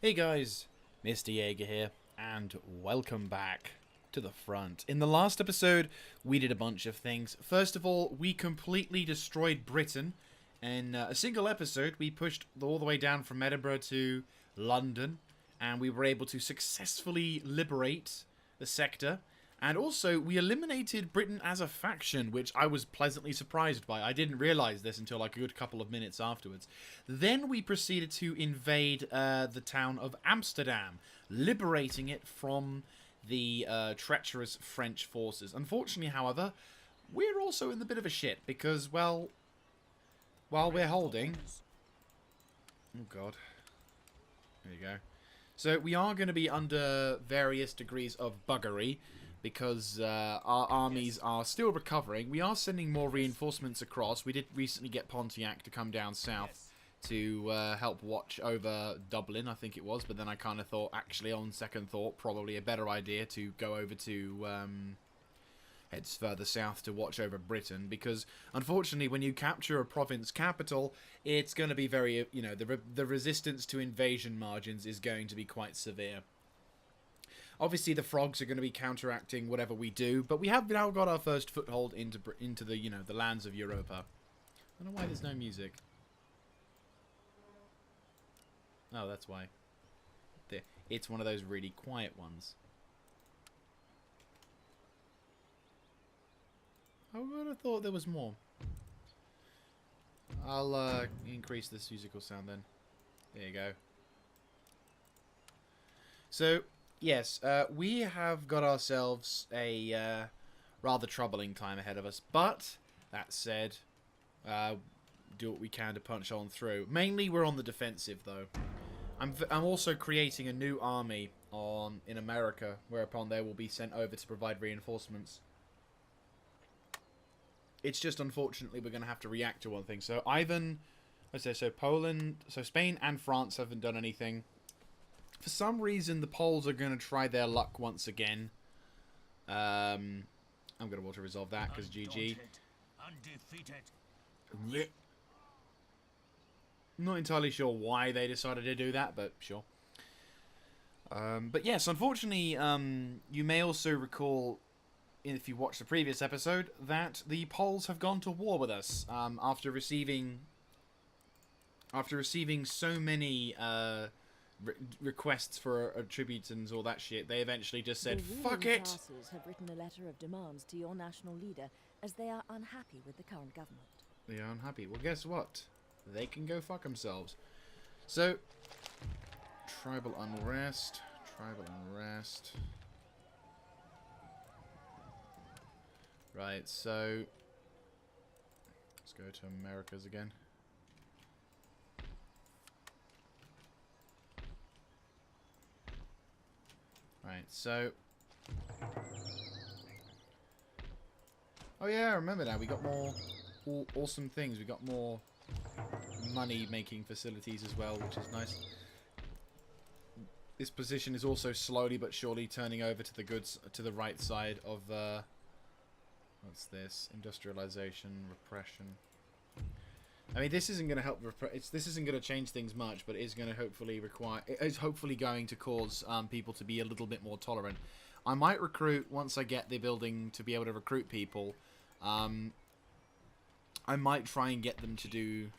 Hey guys, Mr. Jaeger here, and welcome back to the front. In the last episode, we did a bunch of things. First of all, we completely destroyed Britain. In a single episode, we pushed all the way down from Edinburgh to London, and we were able to successfully liberate the sector. And also, we eliminated Britain as a faction, which I was pleasantly surprised by. I didn't realise this until like a good couple of minutes afterwards. Then we proceeded to invade the town of Amsterdam, liberating it from the treacherous French forces. Unfortunately, however, we're also in a bit of a shit because, well, while we're holding... Oh, God. There you go. So we are going to be under various degrees of buggery, because our armies are still recovering. We are sending more reinforcements across. We did recently get Pontiac to come down south to help watch over Dublin, I think it was. But then I kind of thought, actually, on second thought, probably a better idea to go over to head further south to watch over Britain. Because, unfortunately, when you capture a province capital, it's going to be very, you know, the resistance to invasion margins is going to be quite severe. Obviously, the frogs are going to be counteracting whatever we do, but we have now got our first foothold into the, you know, the lands of Europa. I don't know why there's no music. Oh, that's why. It's one of those really quiet ones. I would have thought there was more. I'll increase this musical sound then. There you go. So... yes, we have got ourselves a rather troubling time ahead of us. But, that said, do what we can to punch on through. Mainly, we're on the defensive, though. I'm also creating a new army in America, whereupon they will be sent over to provide reinforcements. It's just, unfortunately, we're going to have to react to one thing. So, Spain and France haven't done anything. For some reason, the Poles are going to try their luck once again. I'm going to want to resolve that because GG. Undefeated. Not entirely sure why they decided to do that, but sure. But yes, unfortunately, you may also recall, if you watched the previous episode, that the Poles have gone to war with us after receiving so many requests for tributes and all that shit. They eventually just said, "Fuck it." The classes have written a letter of demands to your national leader as they are unhappy with the current government. They are unhappy. Well, guess what? They can go fuck themselves. So, tribal unrest. Right, so let's go to Americas again. Right, so... oh yeah, I remember now. We got more awesome things. We got more money-making facilities as well, which is nice. This position is also slowly but surely turning over to the right side of what's this? Industrialization, repression. I mean, this isn't going to help. This isn't going to change things much, but it is going to hopefully it's hopefully going to cause people to be a little bit more tolerant. I might recruit once I get the building to be able to recruit people. I might try and get them to do.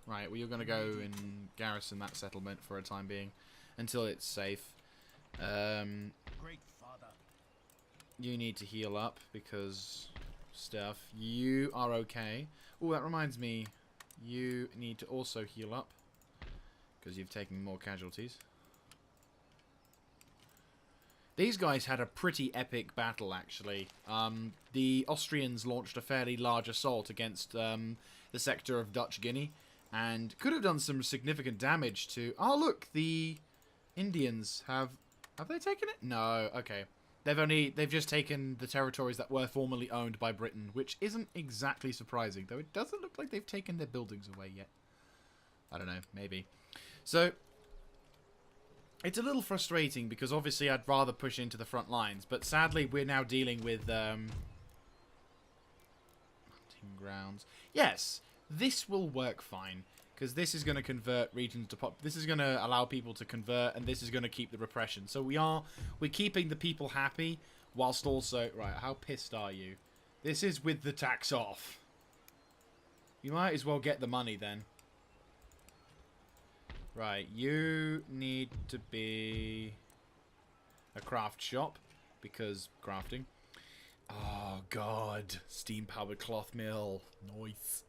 Right, well, you're going to go and garrison that settlement for a time being, until it's safe. Great father. You need to heal up because stuff. You are okay. Oh, that reminds me. You need to also heal up because you've taken more casualties. These guys had a pretty epic battle, actually. The Austrians launched a fairly large assault against the sector of Dutch Guinea and could have done some significant damage to... oh, look! The Indians have... have they taken it? No, okay. They've just taken the territories that were formerly owned by Britain, which isn't exactly surprising, though it doesn't look like they've taken their buildings away yet. I don't know, maybe. So, it's a little frustrating because obviously I'd rather push into the front lines, but sadly we're now dealing with hunting grounds. Yes, this will work fine. Because this is going to convert regions to pop. This is going to allow people to convert, and this is going to keep the repression. So we're keeping the people happy, whilst also... Right, how pissed are you? This is with the tax off. You might as well get the money then. Right, you need to be a craft shop, because crafting. Oh, God. Steam-powered cloth mill. Nice.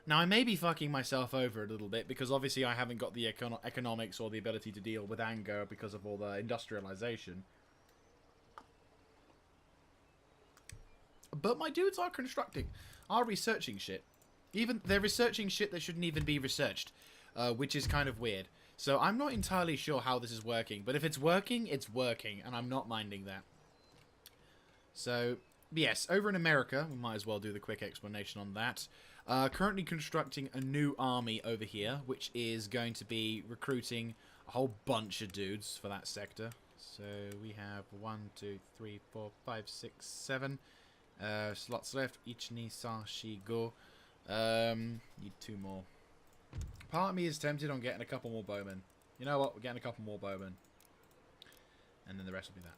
Now, I may be fucking myself over a little bit, because obviously I haven't got the economics or the ability to deal with anger because of all the industrialization. But my dudes are constructing, are researching shit. Even they're researching shit that shouldn't even be researched, which is kind of weird. So I'm not entirely sure how this is working, but if it's working, and I'm not minding that. So, yes, over in America, we might as well do the quick explanation on that. Currently constructing a new army over here, which is going to be recruiting a whole bunch of dudes for that sector. So we have 1, 2, 3, 4, 5, 6, 7 slots left. Ichni sa shi go. Need 2 more. Part of me is tempted on getting a couple more bowmen. You know what? We're getting a couple more bowmen. And then the rest will be that.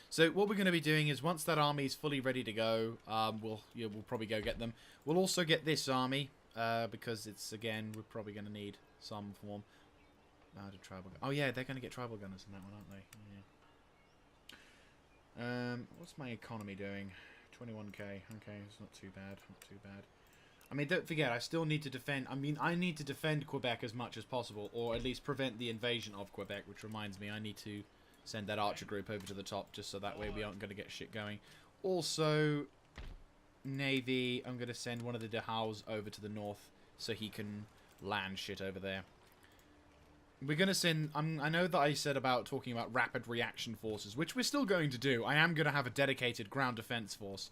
So what we're going to be doing is once that army is fully ready to go, we'll probably go get them. We'll also get this army because it's, again, we're probably going to need some form. Oh yeah, they're going to get tribal gunners in that one, aren't they? Yeah. What's my economy doing? 21k. Okay, it's not too bad. Not too bad. I mean, don't forget, I still need to defend... I mean, I need to defend Quebec as much as possible, or at least prevent the invasion of Quebec, which reminds me, I need to send that archer group over to the top, just so that way we aren't going to get shit going. Also, Navy, I'm going to send one of the Dehaus over to the north, so he can land shit over there. We're going to send... I know that I said about talking about rapid reaction forces, which we're still going to do. I am going to have a dedicated ground defense force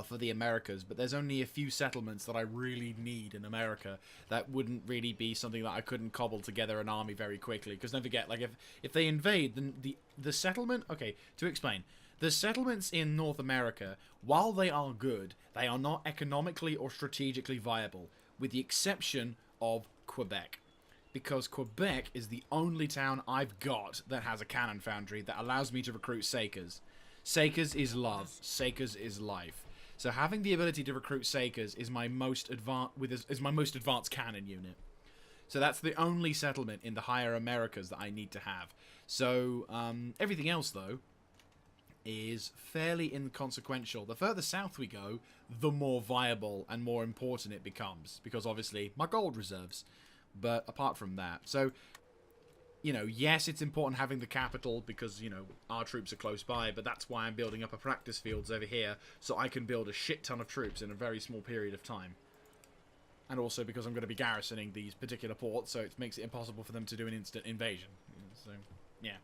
for the Americas, but there's only a few settlements that I really need in America that wouldn't really be something that I couldn't cobble together an army very quickly. Because don't forget, like, if they invade, then the settlement... Okay, to explain. The settlements in North America, while they are good, they are not economically or strategically viable, with the exception of Quebec. Because Quebec is the only town I've got that has a cannon foundry that allows me to recruit Sakers. Sakers is love. Sakers is life. So having the ability to recruit Sakers is my most advanced cannon unit. So that's the only settlement in the higher Americas that I need to have. So everything else, though, is fairly inconsequential. The further south we go, the more viable and more important it becomes. Because obviously, my gold reserves. But apart from that, so, you know, yes, it's important having the capital because, you know, our troops are close by, but that's why I'm building up a practice fields over here so I can build a shit ton of troops in a very small period of time. And also because I'm going to be garrisoning these particular ports, so it makes it impossible for them to do an instant invasion. So, yeah.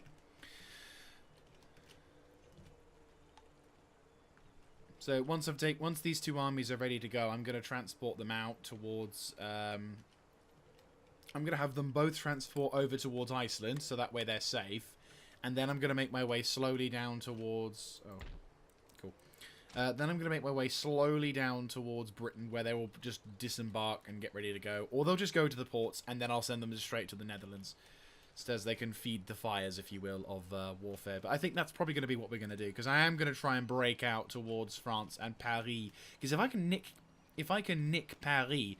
So once these 2 armies are ready to go, I'm going to transport them out towards... I'm going to have them both transport over towards Iceland, so that way they're safe. And then I'm going to make my way slowly down towards... Oh, cool. Then I'm going to make my way slowly down towards Britain, where they will just disembark and get ready to go. Or they'll just go to the ports, and then I'll send them straight to the Netherlands. So as they can feed the fires, if you will, of warfare. But I think that's probably going to be what we're going to do, because I am going to try and break out towards France and Paris. Because if I can nick Paris...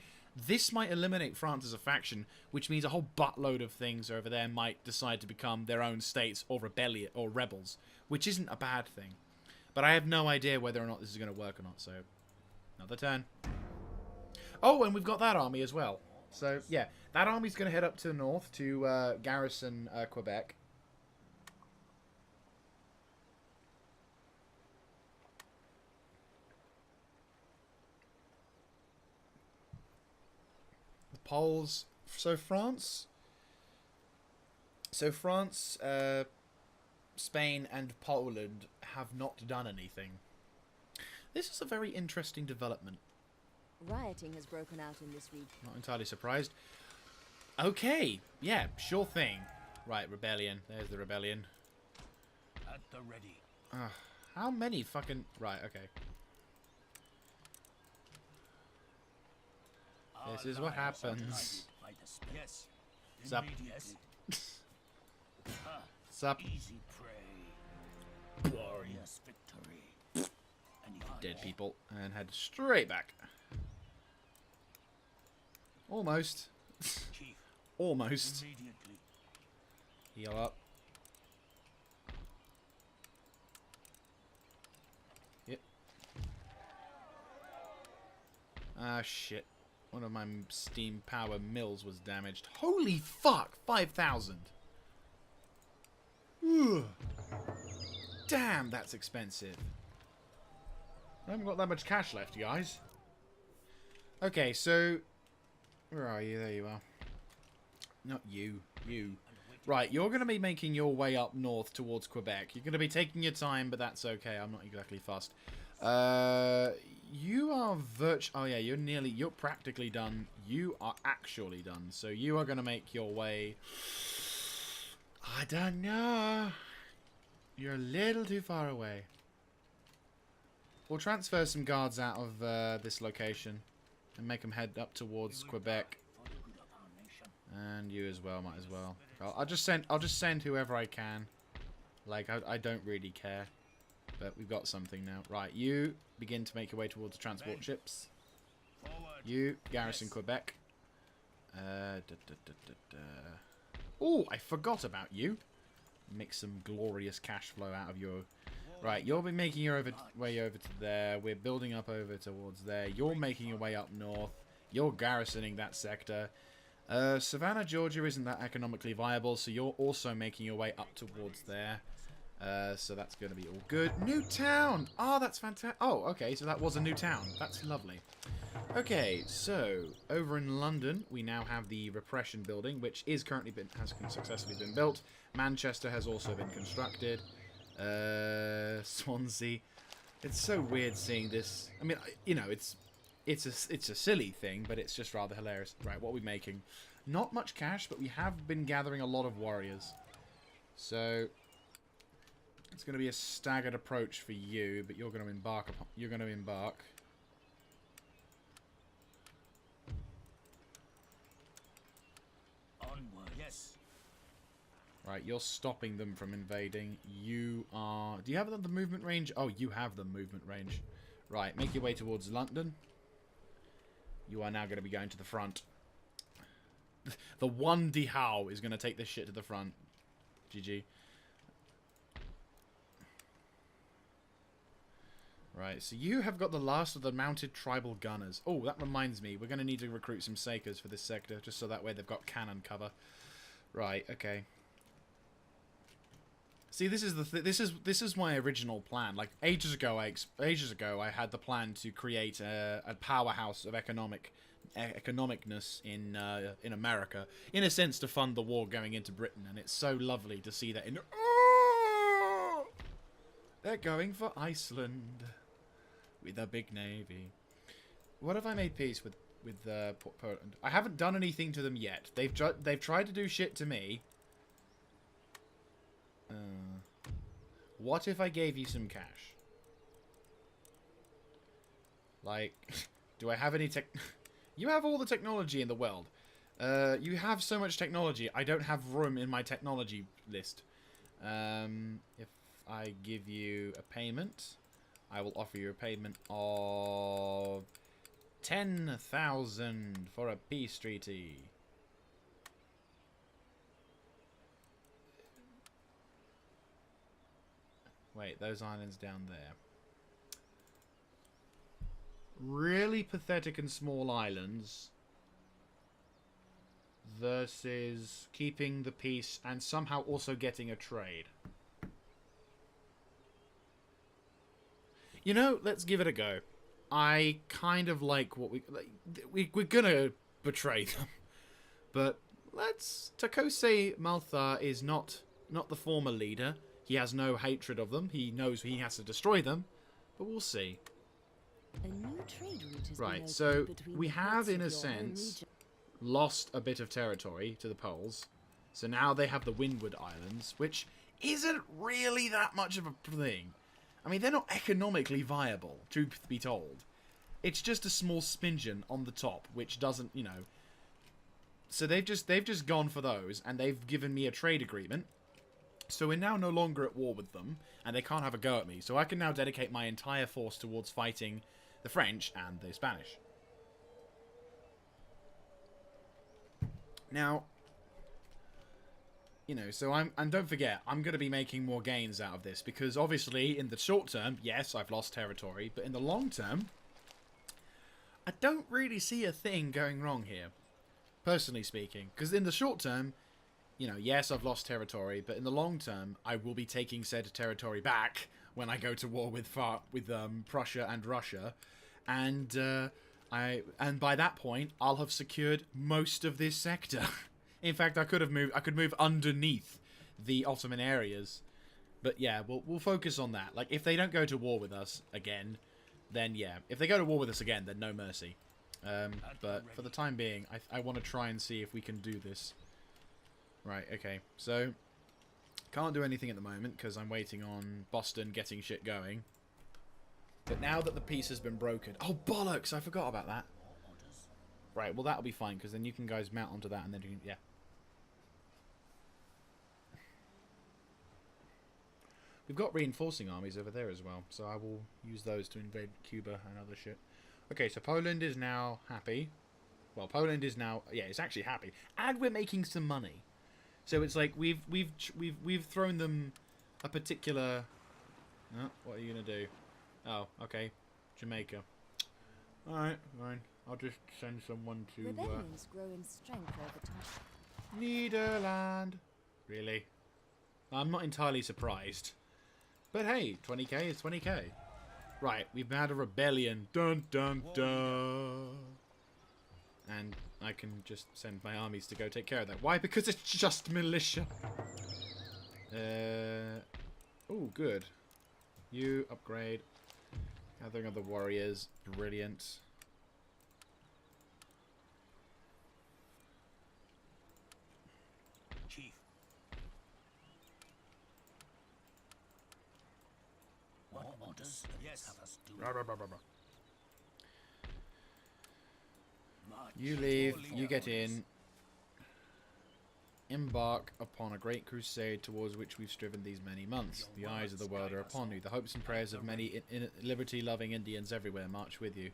This might eliminate France as a faction, which means a whole buttload of things over there might decide to become their own states or rebellion or rebels, which isn't a bad thing. But I have no idea whether or not this is going to work or not, so another turn. Oh, and we've got that army as well. So, yeah, that army's going to head up to the north to garrison Quebec. Poles. So France, Spain, and Poland have not done anything. This is a very interesting development. Rioting has broken out in this region. Not entirely surprised. Okay, yeah, sure thing. Right, rebellion. There's the rebellion. At the ready. How many fucking... Right, okay. This is what happens Yes. Sup? Immediate. Sup? Easy prey. Glorious victory. Anything Dead more? people. And head straight back. Almost. Chief. Almost. Immediately. Heal up. Yep. Ah, shit. One of my steam power mills was damaged. Holy fuck! 5,000! Damn, that's expensive. I haven't got that much cash left, guys. Okay, so... Where are you? There you are. Not you. You. Right, you're going to be making your way up north towards Quebec. You're going to be taking your time, but that's okay. I'm not exactly fussed. You are Oh yeah, you're practically done. You are actually done. So you are going to make your way... I don't know. You're a little too far away. We'll transfer some guards out of this location and make them head up towards Quebec. For the good of our nation. And you as well, might as well. I'll just send whoever I can. Like I don't really care. But we've got something now. Right, you begin to make your way towards the transport ships. Forward. You garrison Quebec. Oh, I forgot about you. Make some glorious cash flow out of your... Right, you'll be making your way over to there. We're building up over towards there. You're making your way up north. You're garrisoning that sector. Savannah, Georgia isn't that economically viable, so you're also making your way up towards there. So that's going to be all good. New town! Oh, that's fantastic. Oh, okay, so that was a new town. That's lovely. Okay, so over in London, we now have the Repression building, which is currently has successfully been built. Manchester has also been constructed. Swansea. It's so weird seeing this. I mean, you know, it's a silly thing, but it's just rather hilarious. Right, what are we making? Not much cash, but we have been gathering a lot of warriors. So it's going to be a staggered approach for you, but you're going to embark. Onward. Yes. Right, you're stopping them from invading. You are... Do you have the movement range? Oh, you have the movement range. Right, make your way towards London. You are now going to be going to the front. The one Dihao is going to take this shit to the front. GG. Right, so you have got the last of the mounted tribal gunners. Oh, that reminds me. We're going to need to recruit some Sakers for this sector, just so that way they've got cannon cover. Right, okay. See, this is my original plan. Like ages ago, I had the plan to create a powerhouse of economicness in America, in a sense, to fund the war going into Britain. And it's so lovely to see that in. Oh! They're going for Iceland with a big navy. What have I made peace with Poland? I haven't done anything to them yet. They've tried to do shit to me. What if I gave you some cash? Like, do I have any tech... You have all the technology in the world. You have so much technology, I don't have room in my technology list. If I give you a payment, I will offer you a payment of 10,000 for a peace treaty. Wait, those islands down there. Really pathetic and small islands versus keeping the peace and somehow also getting a trade. You know, let's give it a go. I kind of like what we're gonna betray them, but let's. Takose Malthar is not the former leader. He has no hatred of them. He knows he has to destroy them, but we'll see. A new trade route has been Right, opened so between we the have, ports in of a your home sense, region. lost a bit of territory to the Poles. So now they have the Windward Islands, which isn't really that much of a thing. I mean, they're not economically viable, truth be told. It's just a small spingen on the top, which doesn't, you know... So they've just gone for those, and they've given me a trade agreement. So we're now no longer at war with them, and they can't have a go at me. So I can now dedicate my entire force towards fighting the French and the Spanish. Now, you know, so and don't forget, I'm going to be making more gains out of this, because obviously in the short term, yes, I've lost territory, but in the long term, I don't really see a thing going wrong here, personally speaking. Because in the short term, you know, yes, I've lost territory, but in the long term, I will be taking said territory back when I go to war with Prussia and Russia, and by that point, I'll have secured most of this sector. In fact, I could move underneath the Ottoman areas. But yeah, we'll focus on that. Like, if they don't go to war with us again, then yeah. If they go to war with us again, then no mercy. But for the time being, I want to try and see if we can do this. Right, okay. So, can't do anything at the moment because I'm waiting on Boston getting shit going. But now that the peace has been broken... Oh, bollocks! I forgot about that. Right, well that'll be fine, because then you can guys mount onto that and then you can... Yeah. We've got reinforcing armies over there as well, so I will use those to invade Cuba and other shit. Okay, so Poland is now happy. Well, Poland is now... Yeah, it's actually happy. And we're making some money. So it's like we've thrown them a particular... Oh, what are you going to do? Oh, okay. Jamaica. Alright, fine. I'll just send someone to... Rebellions grow in strength over time. Nederland. Really? I'm not entirely surprised. But hey, 20k is 20k. Right, we've had a rebellion. Dun dun dun. And I can just send my armies to go take care of that. Why? Because it's just militia. Oh, good. You upgrade. Gathering other warriors. Brilliant. Chief. What orders? Yes. Have us do. March. You leave. All You get orders. in. Embark upon a great crusade towards which we've striven these many months. The eyes of the world are upon you. The hopes and prayers of many liberty-loving Indians everywhere march with you.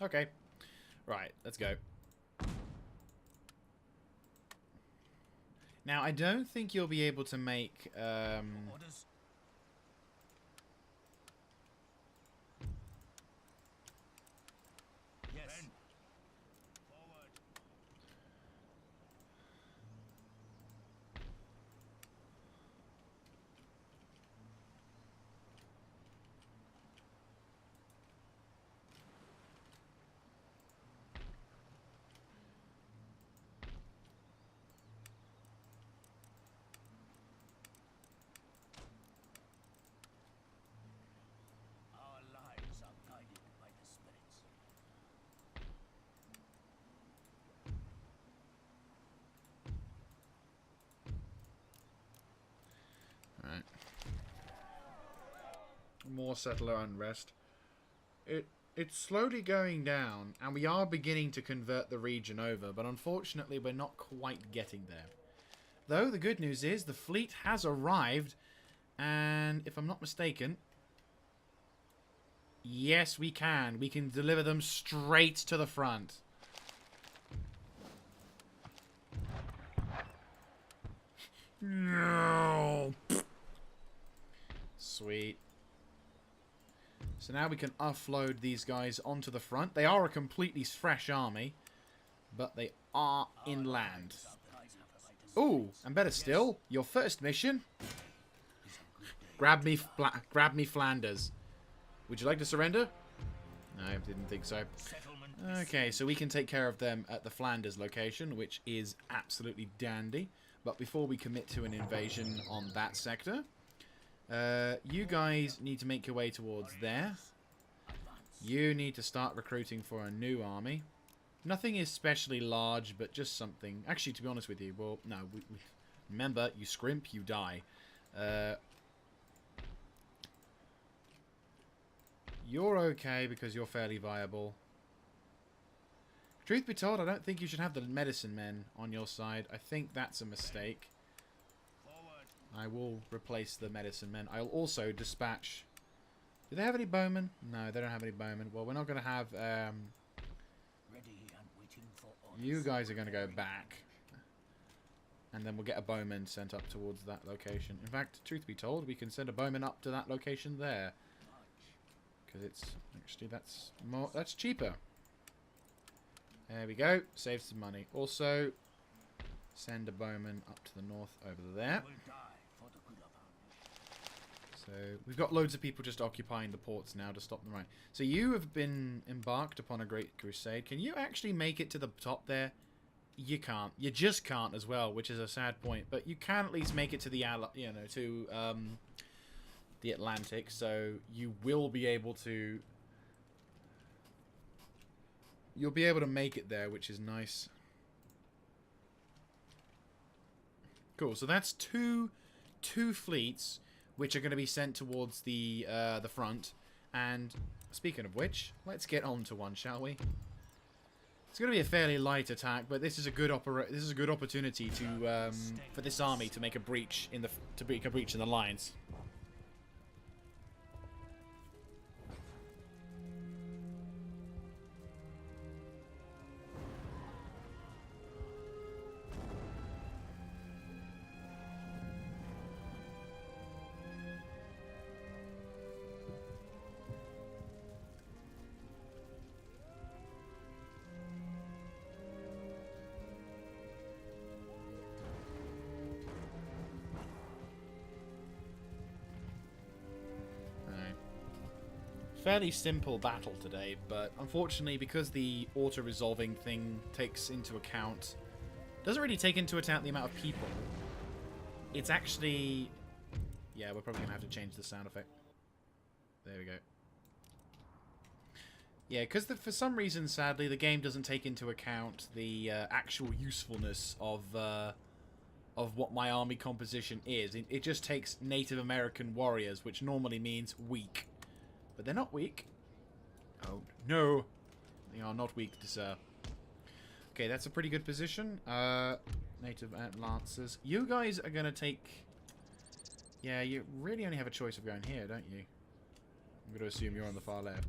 Okay. Right, let's go. Now, I don't think you'll be able to make... Orders. Yes. Men. Forward. Our lives are guided by the spirits. Right. More settler unrest. It's slowly going down, and we are beginning to convert the region over, but unfortunately we're not quite getting there. Though the good news is the fleet has arrived, and if I'm not mistaken, yes we can. We can deliver them straight to the front. No. Sweet. So now we can offload these guys onto the front. They are a completely fresh army, but they are inland. Ooh, and better still, your first mission. Grab me Flanders. Would you like to surrender? No, I didn't think so. Okay, so we can take care of them at the Flanders location, which is absolutely dandy. But before we commit to an invasion on that sector, you guys need to make your way towards there. You need to start recruiting for a new army. Nothing especially large, but just something. Actually, to be honest with you, well, no. Remember, you scrimp, you die. You're okay because you're fairly viable. Truth be told, I don't think you should have the medicine men on your side. I think that's a mistake. Forward. I will replace the medicine men. I'll also dispatch... Do they have any bowmen? No, they don't have any bowmen. Well, we're not going to have... Ready and waiting for orders. You guys are going to go back. And then we'll get a bowman sent up towards that location. In fact, truth be told, we can send a bowman up to that location there. Because it's... Actually, that's cheaper. There we go. Save some money. Also, send a bowman up to the north over there. Will die for the good of our So we've got loads of people just occupying the ports now to stop them right. So you have been embarked upon a great crusade. Can you actually make it to the top there? You can't. You just can't as well, which is a sad point. But you can at least make it to the the Atlantic. So you will be able to. You'll be able to make it there, which is nice. Cool. So that's two fleets, which are going to be sent towards the front. And speaking of which, let's get on to one, shall we? It's going to be a fairly light attack, but this is a good opportunity to for this army to make a breach in the lines. Fairly simple battle today, but unfortunately, because the auto-resolving thing doesn't really take into account the amount of people, it's actually... Yeah, we're probably going to have to change the sound effect. There we go. Yeah, because for some reason, sadly, the game doesn't take into account the actual usefulness of what my army composition is. It just takes Native American warriors, which normally means weak. But they're not weak. Oh, no. They are not weak, sir. Okay, that's a pretty good position. Native Lancers. You guys are going to take... Yeah, you really only have a choice of going here, don't you? I'm going to assume you're on the far left.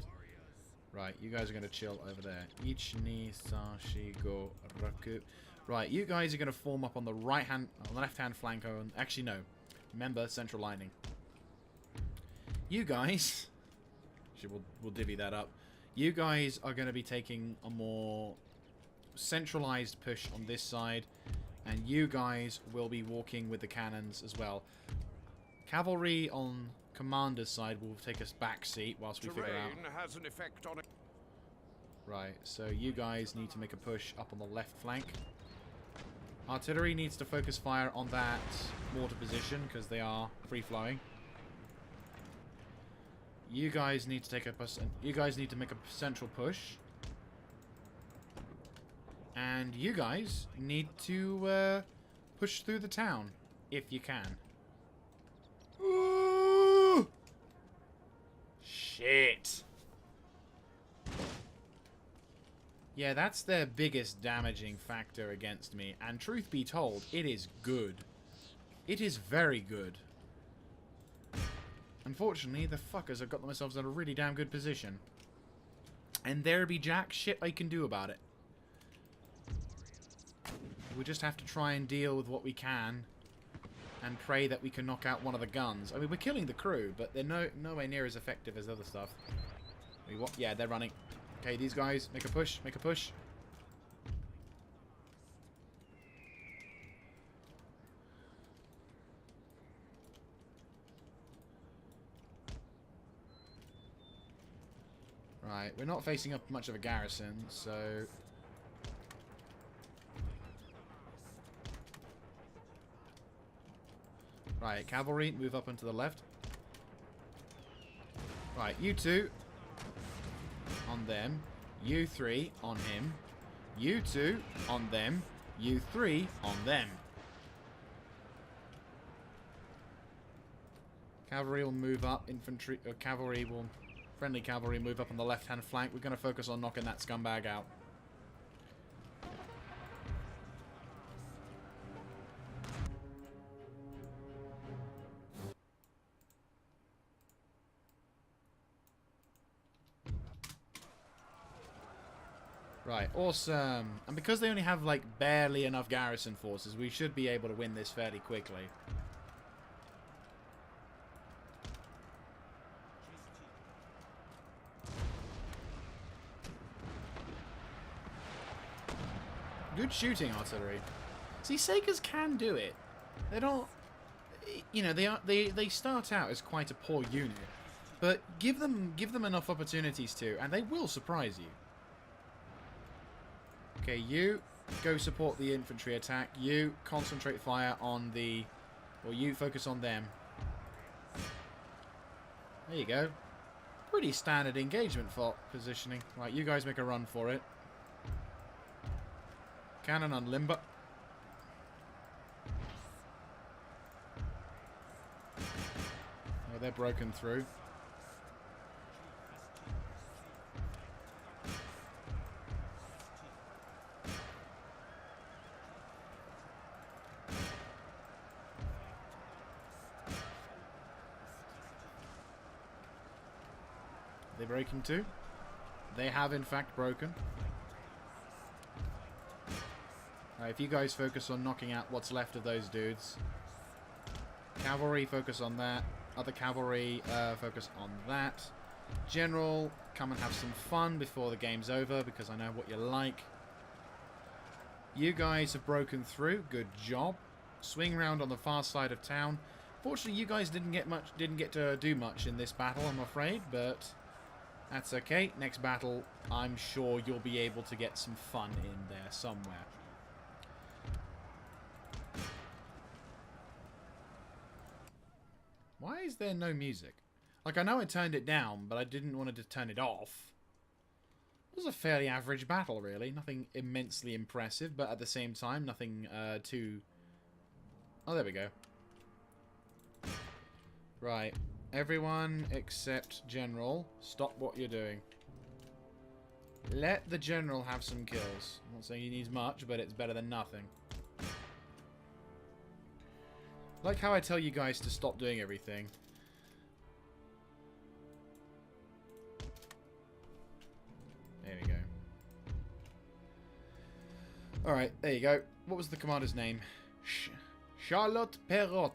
Right, you guys are going to chill over there. Ichi, Sashi, Go, Raku. Right, you guys are going to form up on the left-hand flank. Actually, no. Remember, central lining. You guys... We'll divvy that up. You guys are going to be taking a more centralized push on this side, and you guys will be walking with the cannons as well. Cavalry on commander's side will take us back seat whilst we figure out. has an effect on it. Right, so you guys need to make a push up on the left flank. Artillery needs to focus fire on that mortar position because they are free-flowing. You guys need to make a central push. And you guys need to push through the town if you can. Ooh! Shit. Yeah, that's their biggest damaging factor against me. And truth be told, it is good. It is very good. Unfortunately, the fuckers have got themselves in a really damn good position. And there be jack shit I can do about it. We just have to try and deal with what we can. And pray that we can knock out one of the guns. I mean, we're killing the crew, but they're nowhere near as effective as other stuff. Yeah, they're running. Okay, these guys, make a push, make a push. Right, we're not facing up much of a garrison, so... Right, cavalry, move up onto the left. Right, you two on them. You three on him. You two on them. You three on them. Cavalry will move up. Friendly cavalry move up on the left-hand flank. We're going to focus on knocking that scumbag out. Right, awesome. And because they only have, like, barely enough garrison forces, we should be able to win this fairly quickly. Good shooting, artillery. See, Sakers can do it. They don't... You know, they start out as quite a poor unit. But give them enough opportunities to, and they will surprise you. Okay, you go support the infantry attack. You concentrate fire on the... Or you focus on them. There you go. Pretty standard engagement for positioning. Right, you guys make a run for it. Cannon on limber. Oh, they're broken through. They breaking too? They have in fact broken. If you guys focus on knocking out what's left of those dudes. Cavalry, focus on that. Other cavalry, focus on that. General, come and have some fun before the game's over, because I know what you like. You guys have broken through. Good job. Swing round on the far side of town. Fortunately, you guys didn't get to do much in this battle, I'm afraid, but that's okay. Next battle, I'm sure you'll be able to get some fun in there somewhere. Why is there no music? Like, I know I turned it down, but I didn't want to turn it off. It was a fairly average battle, really. Nothing immensely impressive, but at the same time, nothing too... Oh, there we go. Right. Everyone except General, stop what you're doing. Let the General have some kills. I'm not saying he needs much, but it's better than nothing. Like how I tell you guys to stop doing everything. There we go. Alright, there you go. What was the commander's name? Charlotte Perrot.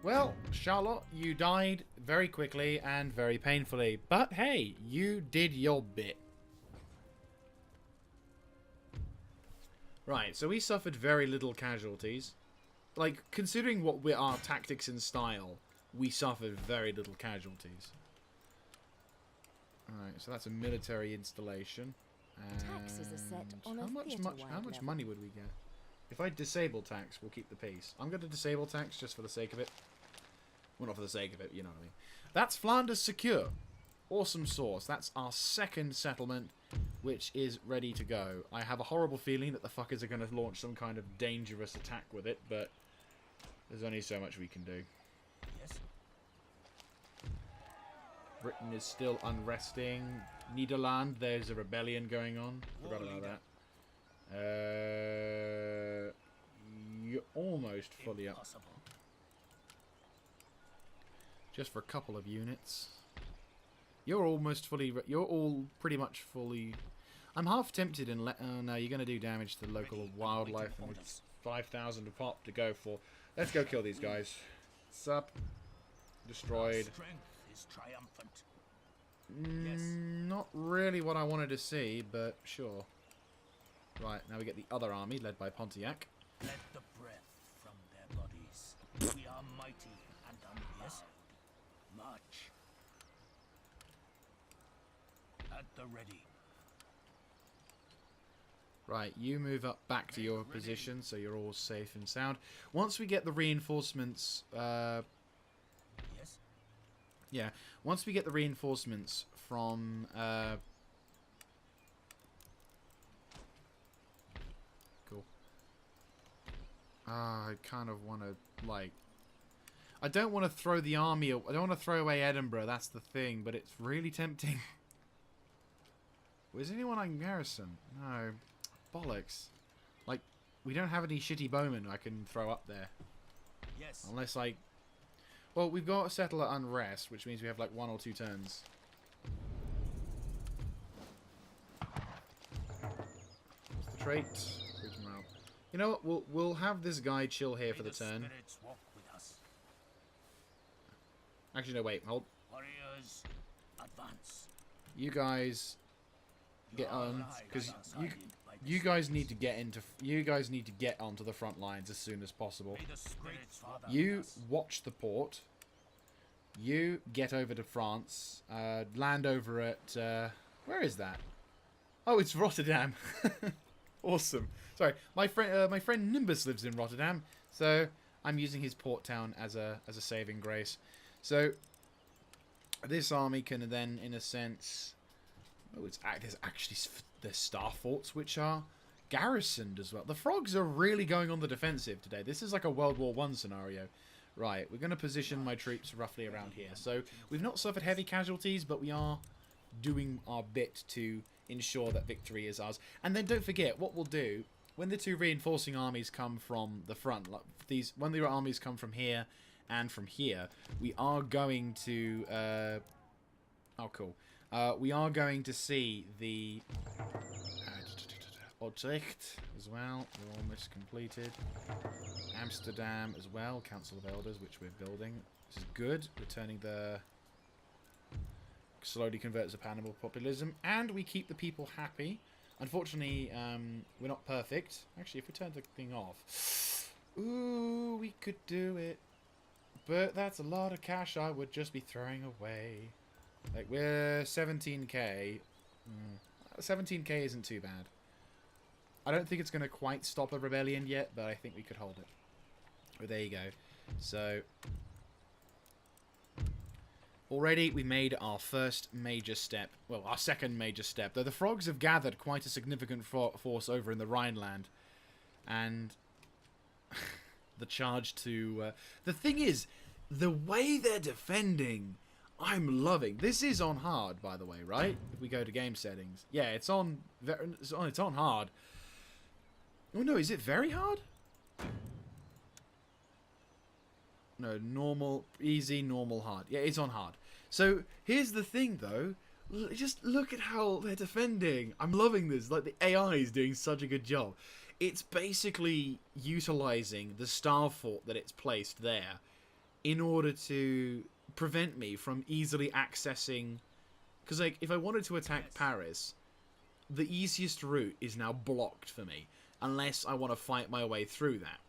Well, Charlotte, you died very quickly and very painfully. But hey, you did your bit. Right, so we suffered very little casualties. Like, considering what our tactics and style, we suffered very little casualties. Alright, so that's a military installation. Taxes are set on how much money would we get? If I disable tax, we'll keep the peace. I'm going to disable tax just for the sake of it. Well, not for the sake of it, you know what I mean. That's Flanders secure. Awesome source. That's our second settlement, which is ready to go. I have a horrible feeling that the fuckers are going to launch some kind of dangerous attack with it, but there's only so much we can do. Yes. Britain is still unresting. Nederland, there's a rebellion going on. Forgot about that. You're almost fully up. Impossible. Just for a couple of units. You're almost fully... You're all pretty much fully... I'm half tempted and let... Oh no, you're going to do damage to the local wildlife, and it's 5,000 a pop to go for. Let's go kill these guys. Sup. Destroyed. Strength is triumphant. Not really what I wanted to see, but sure. Right, now we get the other army, led by Pontiac. Let the breath from their bodies. We are mighty and unbound. March. At the ready. Right, you move up back to your position, so you're all safe and sound. Once we get the reinforcements... Yes. Yeah, once we get the reinforcements from... Cool. I kind of want to, like... I don't want to throw the army... I don't want to throw away Edinburgh, that's the thing, but it's really tempting. Is anyone on garrison? No. Bollocks. Like, we don't have any shitty bowmen I can throw up there. Yes. Unless, like... Well, we've got a settler unrest, which means we have, like, 1 or 2 turns. trait. Recruit morale. You know what? We'll have this guy chill here for the turn. Spirits walk with us. Actually, no, wait, hold. Warriors, advance. You guys get on, because you guys need to get onto the front lines as soon as possible. May the spirits father You us. watch the port. You get over to France. Land over at where is that? Oh, it's Rotterdam. Awesome. Sorry, my friend Nimbus lives in Rotterdam, so I'm using his port town as a saving grace. So this army can then, in a sense, there's actually the star forts which are garrisoned as well. The frogs are really going on the defensive today. This is like a World War I scenario. Right, we're going to position my troops roughly around here. So we've not suffered heavy casualties, but we are doing our bit to ensure that victory is ours. And then don't forget, what we'll do, when the two reinforcing armies come from the front, like when the armies come from here and from here, we are going to... oh, cool. We are going to see the... Utrecht as well. We're almost completed. Amsterdam as well. Council of Elders, which we're building. This is good. Returning the... Slowly converts the animal populism. And we keep the people happy. Unfortunately, we're not perfect. Actually, if we turn the thing off... Ooh, we could do it. But that's a lot of cash I would just be throwing away. Like, we're 17k. 17k isn't too bad. I don't think it's going to quite stop a rebellion yet, but I think we could hold it. But there you go. So, already we made our first major step. Well, our second major step. Though the frogs have gathered quite a significant force over in the Rhineland. And the charge to... the thing is, the way they're defending... I'm loving. This is on hard, by the way, right? If we go to game settings. Yeah, it's on hard. Oh no, is it very hard? No, normal, easy, normal, hard. Yeah, it's on hard. So, here's the thing though. Just look at how they're defending. I'm loving this. Like, the AI is doing such a good job. It's basically utilizing the star fort that it's placed there in order to prevent me from easily accessing... Because, like, if I wanted to attack Paris, the easiest route is now blocked for me. Unless I want to fight my way through that.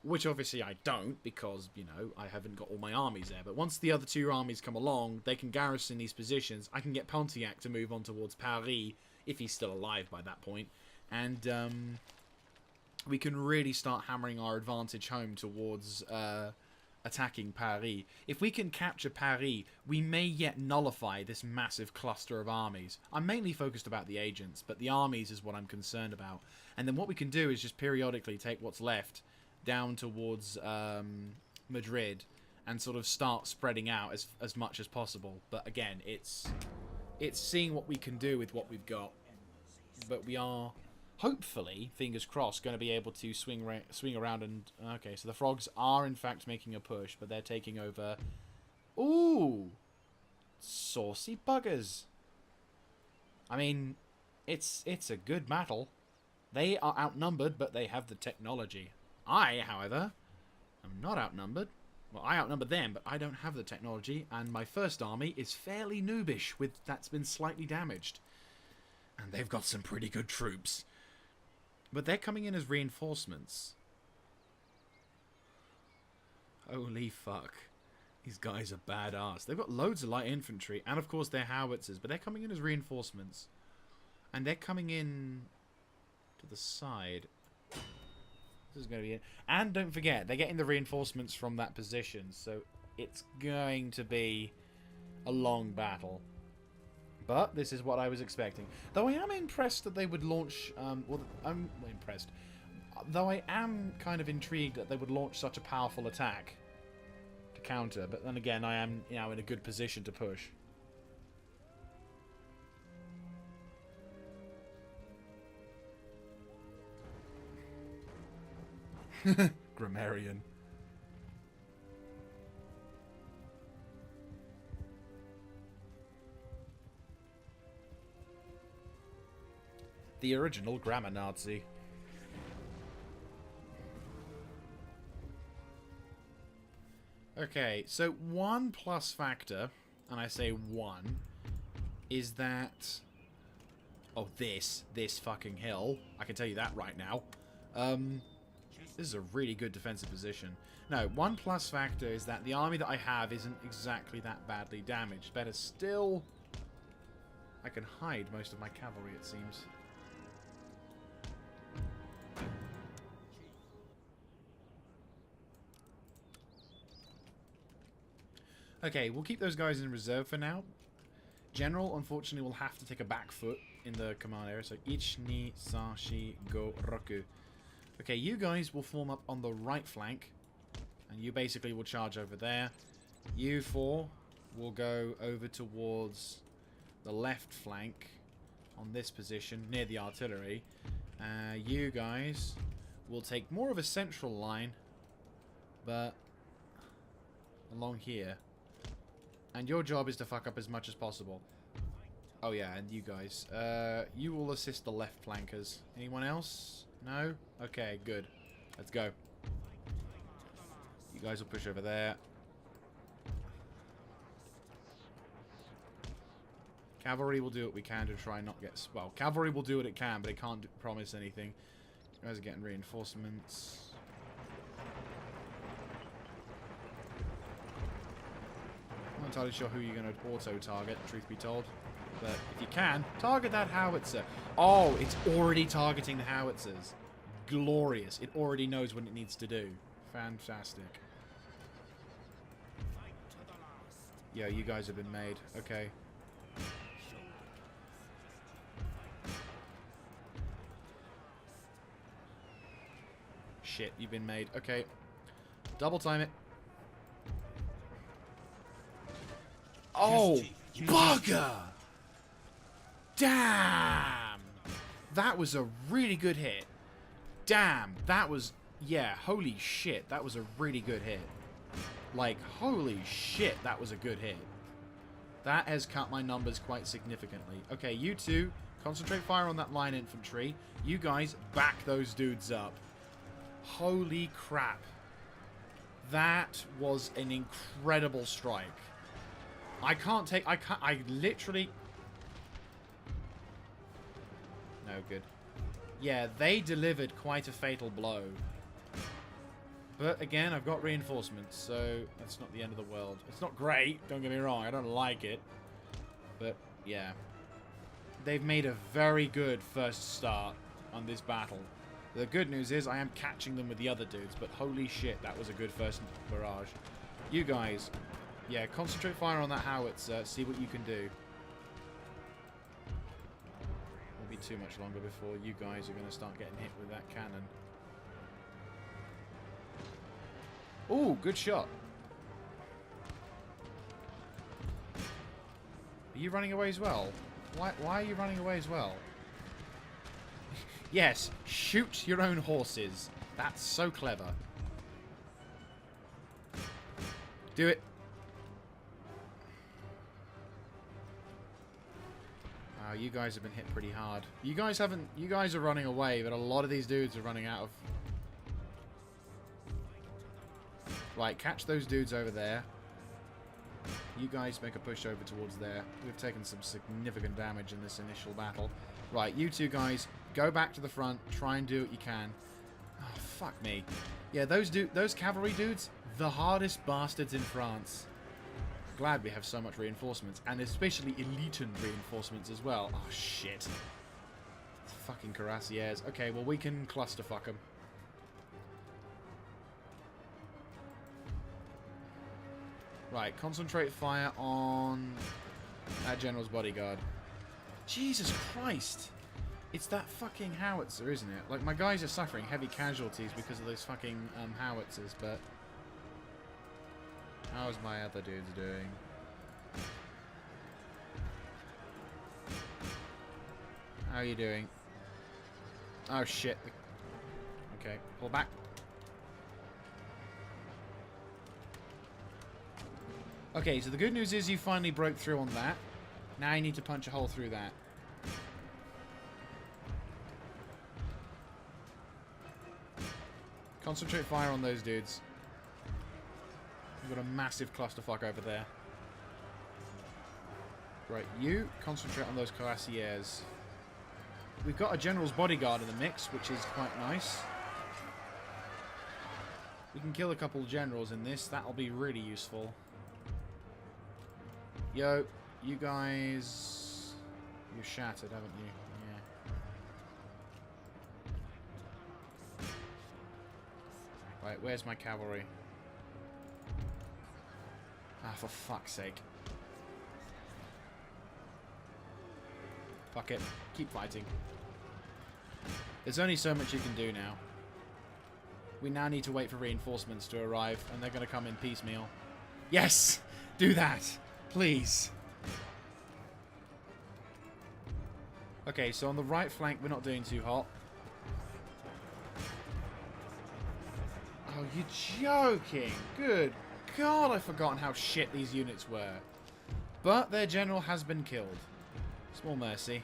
Which obviously I don't, because, you know, I haven't got all my armies there. But once the other two armies come along, they can garrison these positions. I can get Pontiac to move on towards Paris, if he's still alive by that point. And we can really start hammering our advantage home towards attacking Paris. If we can capture Paris, we may yet nullify this massive cluster of armies. I'm mainly focused about the agents, but the armies is what I'm concerned about. And then what we can do is just periodically take what's left down towards Madrid and sort of start spreading out as much as possible. But again, it's seeing what we can do with what we've got. But we are, hopefully, fingers crossed, going to be able to swing around and... Okay, so the frogs are in fact making a push, but they're taking over... Ooh! Saucy buggers. I mean, it's a good battle. They are outnumbered, but they have the technology. I, however, am not outnumbered. Well, I outnumber them, but I don't have the technology, and my first army is fairly noobish, that's been slightly damaged. And they've got some pretty good troops. But they're coming in as reinforcements. Holy fuck. These guys are badass. They've got loads of light infantry, and of course they're howitzers, but they're coming in as reinforcements. And they're coming in to the side. This is going to be it. And don't forget, they're getting the reinforcements from that position, so it's going to be a long battle. But this is what I was expecting. Though I am impressed that they would launch... well, I'm impressed. Though I am kind of intrigued that they would launch such a powerful attack to counter. But then again, I am now in a good position to push. Grammarian. The original grammar Nazi. Okay, so one plus factor, and I say one, is that... Oh, this fucking hill. I can tell you that right now. This is a really good defensive position. No, one plus factor is that the army that I have isn't exactly that badly damaged. Better still, I can hide most of my cavalry, it seems. Okay, we'll keep those guys in reserve for now. General, unfortunately, will have to take a back foot in the command area. So, ich, ni, sa, shi, go, roku. Okay, you guys will form up on the right flank. And you basically will charge over there. You four will go over towards the left flank on this position, near the artillery. You guys will take more of a central line, but along here. And your job is to fuck up as much as possible. Oh yeah, and you guys. You will assist the left flankers. Anyone else? No? Okay, good. Let's go. You guys will push over there. Cavalry will do what we can to try and not get... Well, cavalry will do what it can, but it can't promise anything. You guys are getting reinforcements. I'm not entirely sure who you're going to auto-target, truth be told. But if you can, target that howitzer. Oh, it's already targeting the howitzers. Glorious. It already knows what it needs to do. Fantastic. Yeah, you guys have been made. Okay. Shit, you've been made. Okay. Double time it. Oh, bugger! Damn! That was a really good hit. Damn, that was... Yeah, holy shit, that was a really good hit. Like, holy shit, that was a good hit. That has cut my numbers quite significantly. Okay, you two, concentrate fire on that line infantry. You guys, back those dudes up. Holy crap. That was an incredible strike. I literally... No, good. Yeah, they delivered quite a fatal blow. But again, I've got reinforcements, so that's not the end of the world. It's not great, don't get me wrong, I don't like it. But, yeah. They've made a very good first start on this battle. The good news is I am catching them with the other dudes, but holy shit, that was a good first barrage. You guys, yeah, concentrate fire on that howitzer, see what you can do. Won't be too much longer before you guys are going to start getting hit with that cannon. Ooh, good shot. Are you running away as well? Why are you running away as well? Yes, shoot your own horses. That's so clever. Do it. Wow, you guys have been hit pretty hard. You guys are running away, but a lot of these dudes are running out of... Right, catch those dudes over there. You guys make a push over towards there. We've taken some significant damage in this initial battle. Right, you two guys, go back to the front. Try and do what you can. Oh, fuck me. Yeah, those cavalry dudes, the hardest bastards in France. Glad we have so much reinforcements, and especially elite reinforcements as well. Oh, shit. Fucking cuirassiers. Okay, well, we can clusterfuck them. Right, concentrate fire on that general's bodyguard. Jesus Christ! It's that fucking howitzer, isn't it? Like, my guys are suffering heavy casualties because of those fucking howitzers, but... How's my other dudes doing? How are you doing? Oh, shit. Okay, pull back. Okay, so the good news is you finally broke through on that. Now you need to punch a hole through that. Concentrate fire on those dudes. We've got a massive clusterfuck over there. Right, you concentrate on those cuirassiers. We've got a general's bodyguard in the mix, which is quite nice. We can kill a couple of generals in this. That'll be really useful. Yo, you guys... You're shattered, haven't you? Yeah. Right, where's my cavalry? Ah, for fuck's sake. Fuck it. Keep fighting. There's only so much you can do now. We now need to wait for reinforcements to arrive, and they're going to come in piecemeal. Yes! Do that! Please! Okay, so on the right flank, we're not doing too hot. Oh, you're joking! Good God, I've forgotten how shit these units were. But their general has been killed. Small mercy.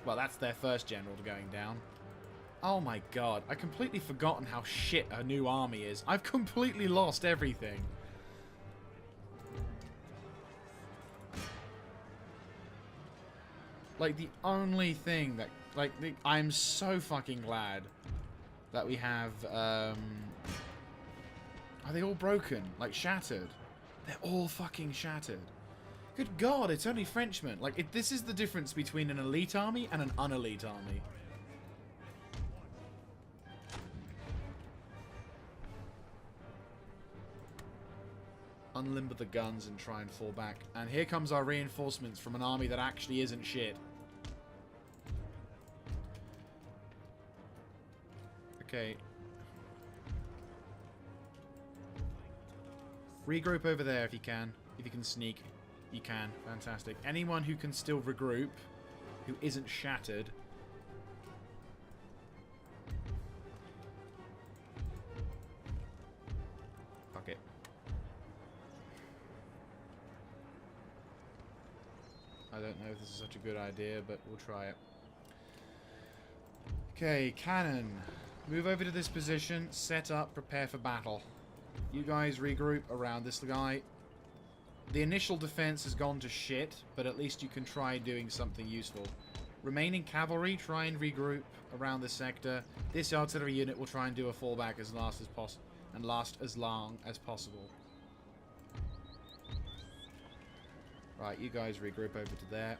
Well, that's their first general going down. Oh my god, I've completely forgotten how shit a new army is. I've completely lost everything. Like, the only thing that... Like, I'm so fucking glad that we have... Are they all broken? Like, shattered? They're all fucking shattered. Good God, it's only Frenchmen. Like, this is the difference between an elite army and an unelite army. Unlimber the guns and try and fall back. And here comes our reinforcements from an army that actually isn't shit. Okay. Regroup over there if you can. If you can sneak. You can. Fantastic. Anyone who can still regroup, who isn't shattered. Fuck it. I don't know if this is such a good idea, but we'll try it. Okay, cannon. Move over to this position, set up, prepare for battle. You guys regroup around this guy. The initial defense has gone to shit, but at least you can try doing something useful. Remaining cavalry, try and regroup around the sector. This artillery unit will try and do a fallback as last as possible and last as long as possible. Right, you guys regroup over to there.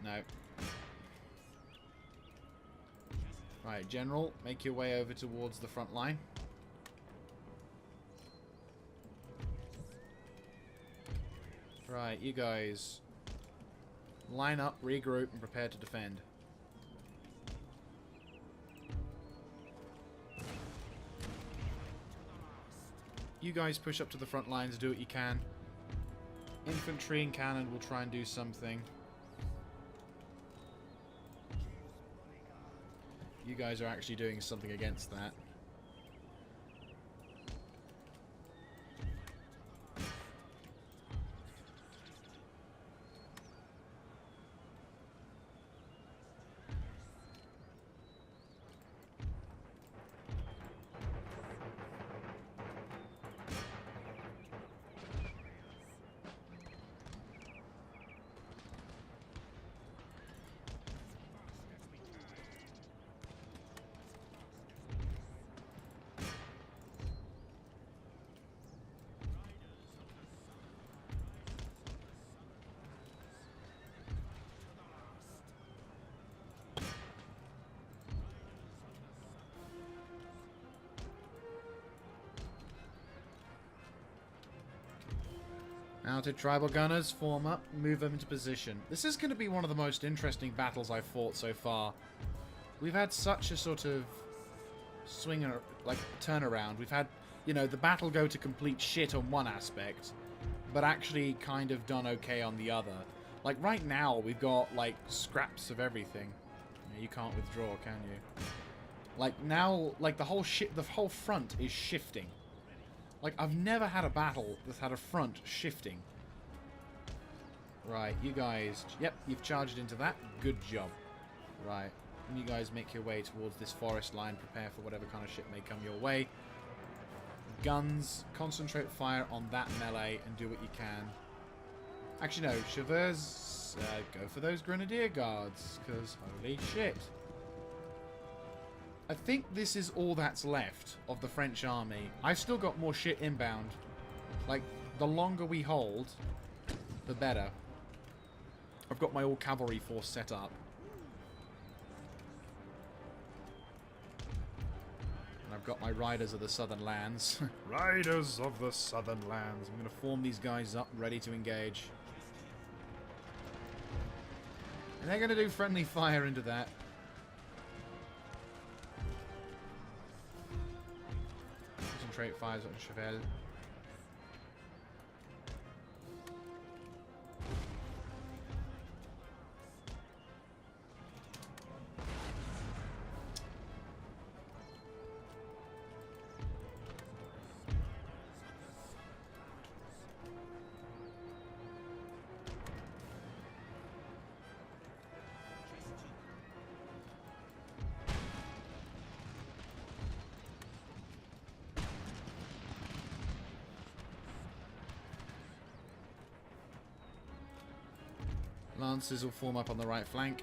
No. Right, General, make your way over towards the front line. Right, you guys line up, regroup, and prepare to defend. You guys push up to the front lines, do what you can. Infantry and cannon will try and do something. You guys are actually doing something against that. Mounted tribal gunners, form up, move them into position. This is going to be one of the most interesting battles I've fought so far. We've had such a sort of turnaround. We've had, you know, the battle go to complete shit on one aspect, but actually kind of done okay on the other. Like, right now, we've got, like, scraps of everything. Yeah, you can't withdraw, can you? Like, now, like, the whole front is shifting. Like, I've never had a battle that's had a front shifting. Right, you guys... Yep, you've charged into that. Good job. Right, and you guys make your way towards this forest line. Prepare for whatever kind of shit may come your way. Guns, concentrate fire on that melee and do what you can. Actually, no, Chavez, go for those Grenadier Guards, because holy shit. I think this is all that's left of the French army. I've still got more shit inbound. Like, the longer we hold, the better. I've got my all-cavalry force set up. And I've got my Riders of the Southern Lands. Riders of the Southern Lands. I'm going to form these guys up, ready to engage. And they're going to do friendly fire into that. Concentrate fires on Chevelle. Lancers will form up on the right flank.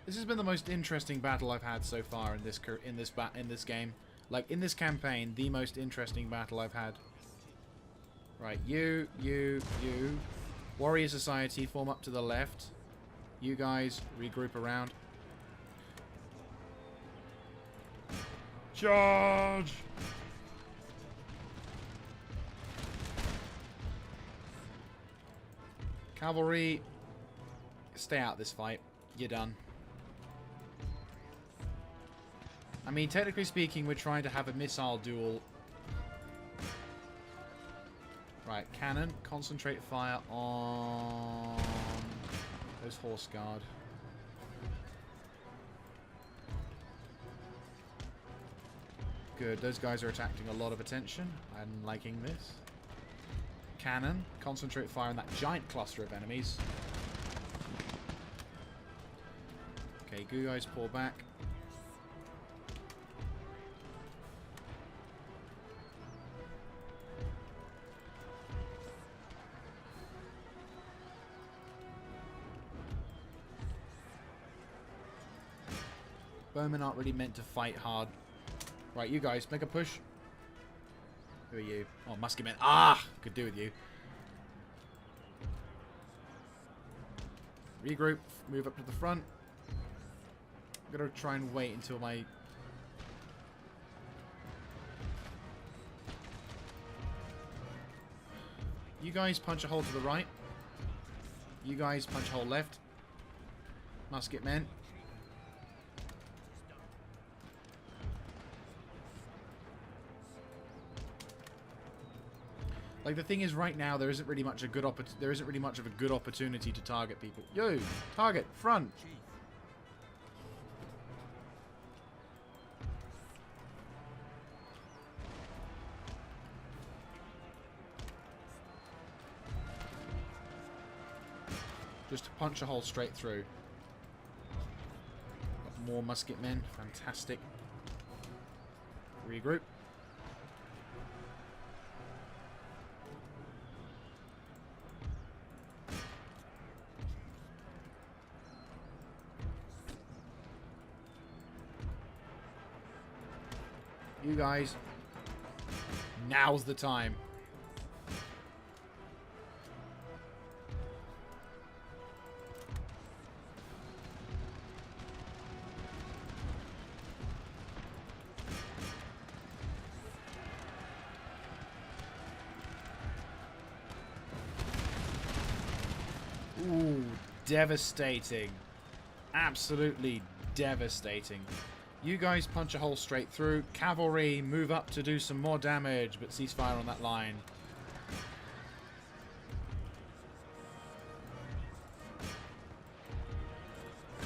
This has been the most interesting battle I've had so far in this game. Like, in this campaign, the most interesting battle I've had. Right, you. Warrior Society, form up to the left. You guys, regroup around. Charge! Cavalry, stay out of this fight. You're done. I mean, technically speaking, we're trying to have a missile duel. Right, cannon, concentrate fire on those horse guard. Good, those guys are attracting a lot of attention. I'm liking this. Cannon, concentrate fire on that giant cluster of enemies. Okay, you guys pull back. Bowmen aren't really meant to fight hard. Right, you guys, make a push. Who are you? Oh, musketmen. Ah! Could do with you. Regroup. Move up to the front. I'm going to try and wait until my... You guys punch a hole to the right. You guys punch a hole left. Musketmen. Like, the thing is, right now there isn't really much of a good opportunity to target people. Yo, target front. Just to punch a hole straight through. Got more musketmen. Fantastic. Regroup. You guys, now's the time. Ooh, devastating. Absolutely devastating. You guys punch a hole straight through. Cavalry, move up to do some more damage, but cease fire on that line.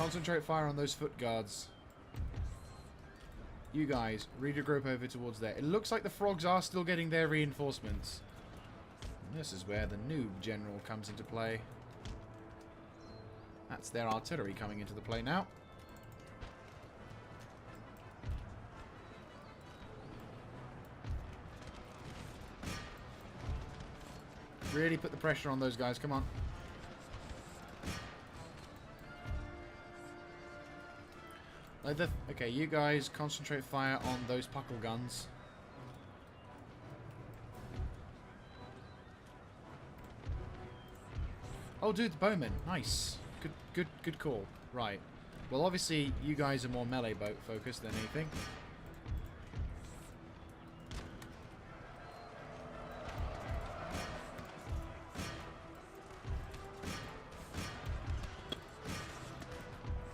Concentrate fire on those foot guards. You guys, regroup over towards there. It looks like the frogs are still getting their reinforcements. And this is where the noob general comes into play. That's their artillery coming into the play now. Really put the pressure on those guys. Come on. Okay, you guys concentrate fire on those puckle guns. Oh, dude, the bowman. Nice. Good call. Right. Well, obviously, you guys are more melee boat focused than anything.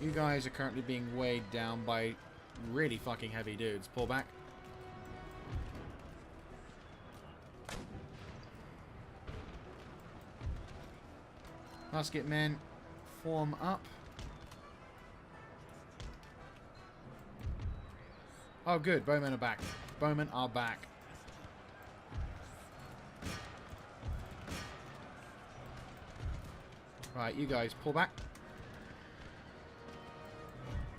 You guys are currently being weighed down by really fucking heavy dudes. Pull back. Musket men, form up. Oh, good. Bowmen are back. Bowmen are back. Right, you guys, pull back.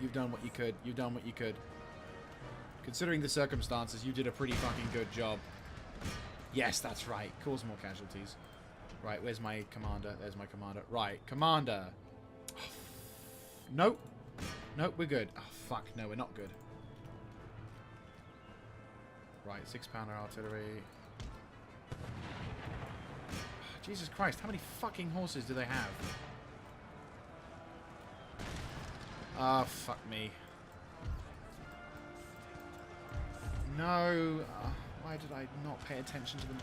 You've done what you could. You've done what you could. Considering the circumstances, you did a pretty fucking good job. Yes, that's right. Cause more casualties. Right, where's my commander? There's my commander. Right, commander. Oh, nope. Nope, we're good. Oh, fuck. No, we're not good. Right, 6-pounder artillery. Jesus Christ, how many fucking horses do they have? Ah, fuck me. No. Why did I not pay attention to them?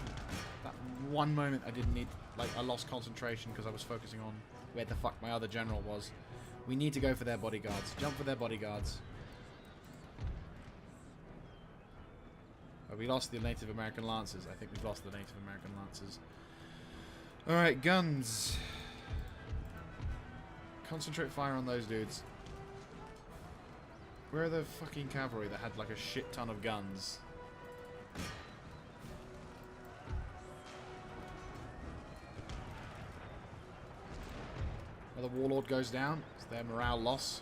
That one moment I didn't need... Like, I lost concentration because I was focusing on where the fuck my other general was. We need to go for their bodyguards. Jump for their bodyguards. Oh, we lost the Native American Lancers. I think we've lost the Native American Lancers. Alright, guns. Concentrate fire on those dudes. Where are the fucking cavalry that had like a shit ton of guns? Well, the warlord goes down. It's their morale loss.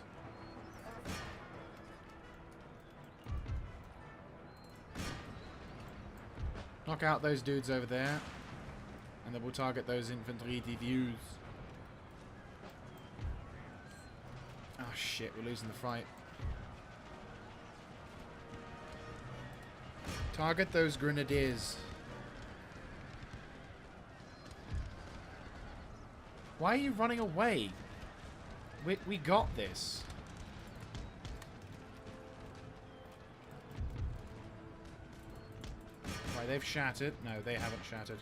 Knock out those dudes over there. And then we'll target those infantry diffuse. Oh shit, we're losing the fight. Target those grenadiers. Why are you running away? We got this. Right, they've shattered. No, they haven't shattered.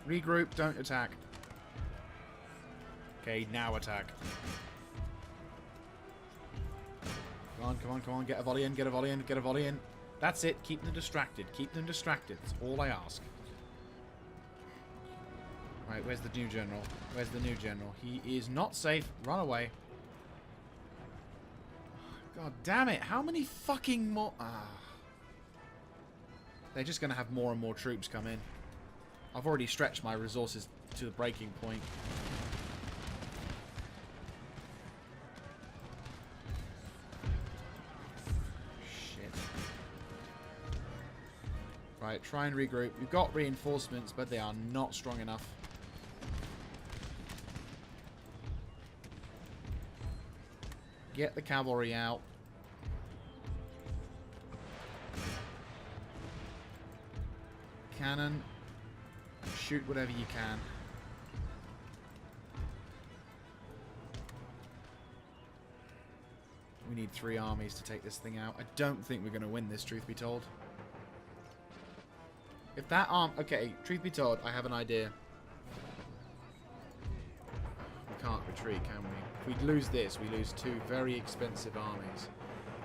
Regroup, don't attack. Okay, now attack. Come on, come on, come on. Get a volley in, get a volley in, get a volley in. That's it. Keep them distracted. Keep them distracted. That's all I ask. Right, where's the new general? Where's the new general? He is not safe. Run away. God damn it. How many fucking more... Ah. They're just going to have more and more troops come in. I've already stretched my resources to the breaking point. Shit. Right, try and regroup. We've got reinforcements, but they are not strong enough. Get the cavalry out. Cannon. Shoot whatever you can. We need 3 armies to take this thing out. I don't think we're going to win this, truth be told. If that arm... Okay, truth be told, I have an idea. We can't retreat, can we? If we lose this, we lose 2 very expensive armies.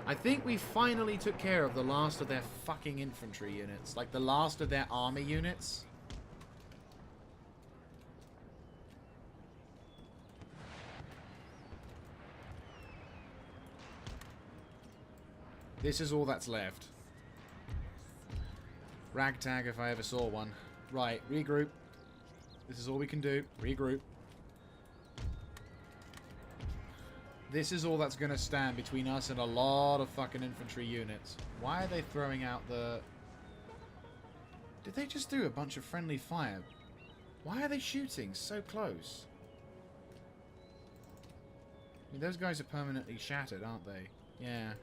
I think we finally took care of the last of their fucking infantry units. Like, the last of their army units. This is all that's left. Ragtag if I ever saw one. Right, regroup. This is all we can do. Regroup. This is all that's going to stand between us and a lot of fucking infantry units. Why are they throwing out the... Did they just do a bunch of friendly fire? Why are they shooting so close? I mean, those guys are permanently shattered, aren't they? Yeah.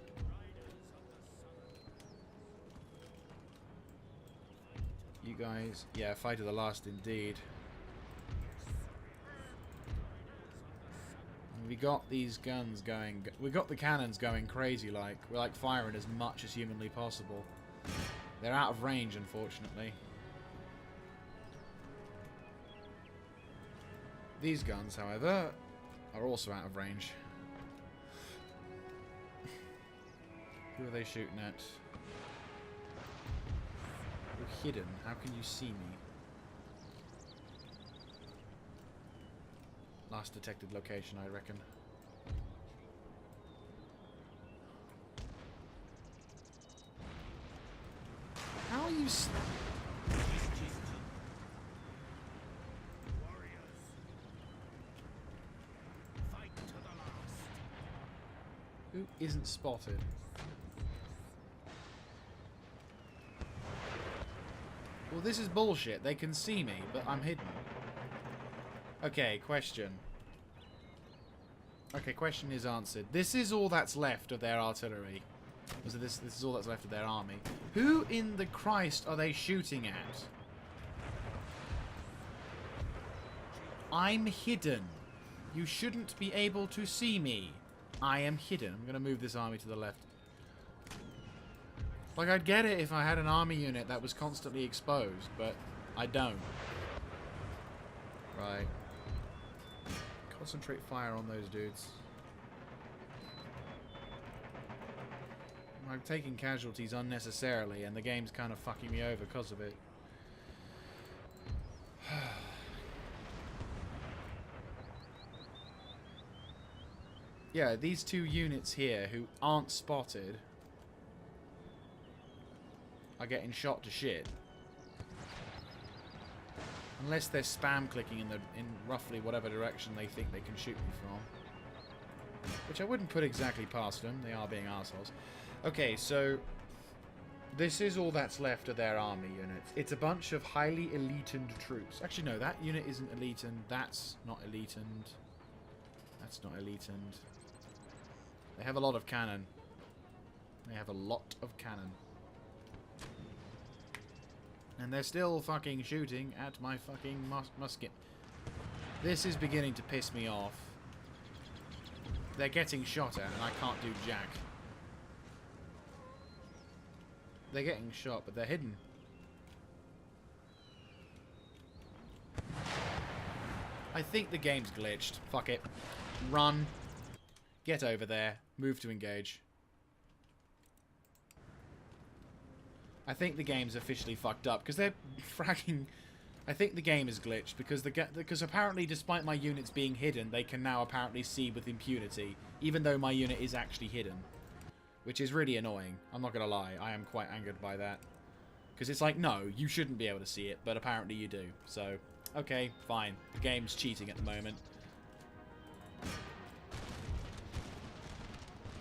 You guys... Yeah, fight to the last indeed. We got these guns going... We got the cannons going crazy, like. We're like firing as much as humanly possible. They're out of range, unfortunately. These guns, however, are also out of range. Who are they shooting at? You're hidden. How can you see me? Last detected location, I reckon. How are you... Warriors, fight to the last. Who isn't spotted? Well, this is bullshit. They can see me, but I'm hidden. Okay, question. Okay, question is answered. This is all that's left of their artillery. So this is all that's left of their army. Who in the Christ are they shooting at? I'm hidden. You shouldn't be able to see me. I am hidden. I'm going to move this army to the left. Like, I'd get it if I had an army unit that was constantly exposed, but I don't. Right. Concentrate fire on those dudes. I'm taking casualties unnecessarily, and the game's kind of fucking me over because of it. Yeah, these 2 units here who aren't spotted are getting shot to shit. Unless they're spam clicking in roughly whatever direction they think they can shoot me from. Which I wouldn't put exactly past them. They are being assholes. Okay, so this is all that's left of their army units. It's a bunch of highly elited troops. Actually, no, that unit isn't elited. That's not elited. That's not elited. They have a lot of cannon. They have a lot of cannon. And they're still fucking shooting at my fucking musket. This is beginning to piss me off. They're getting shot at and I can't do jack. They're getting shot, but they're hidden. I think the game's glitched. Fuck it. Run. Get over there. Move to engage. I think the game's officially fucked up because they're fragging. I think the game is glitched because apparently, despite my units being hidden, they can now apparently see with impunity, even though my unit is actually hidden, which is really annoying. I'm not gonna lie, I am quite angered by that because it's like, no, you shouldn't be able to see it, but apparently you do. So, okay, fine. The game's cheating at the moment.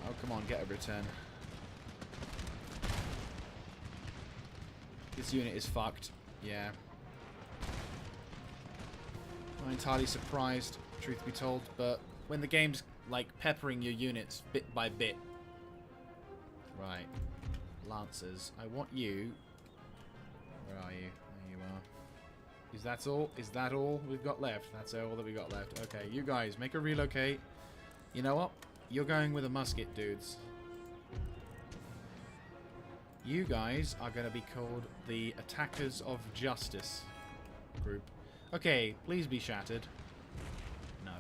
Oh, come on, get a return. This unit is fucked. Yeah. I'm not entirely surprised, truth be told, but when the game's like peppering your units bit by bit. Right. Lancers. I want you. Where are you? There you are. Is that all? Is that all we've got left? That's all that we got left. Okay, you guys, make a relocate. You know what? You're going with a musket, dudes. You guys are going to be called the Attackers of Justice group. Okay, please be shattered. No.